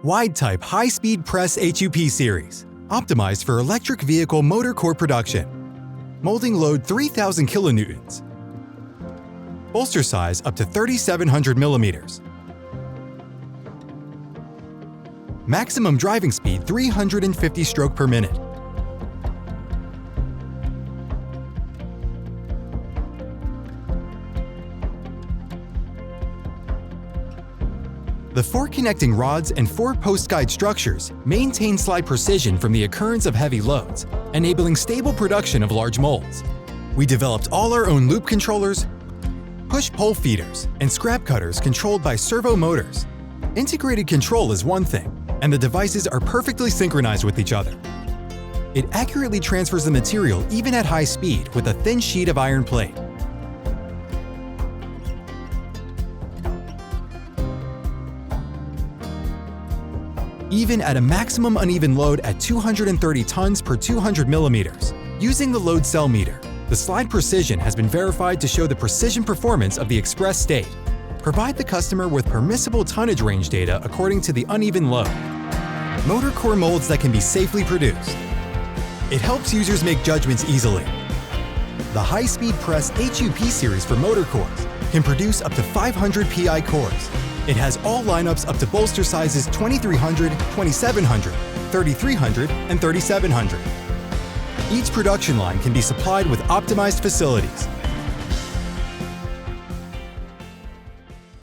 Wide-type high-speed press HUP series, optimized for electric vehicle motor core production. Molding load 3,000 kilonewtons. Bolster size up to 3,700 millimeters. Maximum driving speed 350 stroke per minute. The 4 connecting rods and 4 post guide structures maintain slide precision from the occurrence of heavy loads, enabling stable production of large molds. We developed all our own loop controllers, push-pull feeders, and scrap cutters controlled by servo motors. Integrated control is one thing, and the devices are perfectly synchronized with each other. It accurately transfers the material even at high speed with a thin sheet of iron plate. Even at a maximum uneven load at 230 tons per 200 millimeters. Using the load cell meter, the slide precision has been verified to show the precision performance of the express state. Provide the customer with permissible tonnage range data according to the uneven load. Motor core molds that can be safely produced. It helps users make judgments easily. The high-speed press HUP series for motor cores can produce up to 500 PI cores. It has all lineups up to bolster sizes 2300, 2700, 3300, and 3700. Each production line can be supplied with optimized facilities,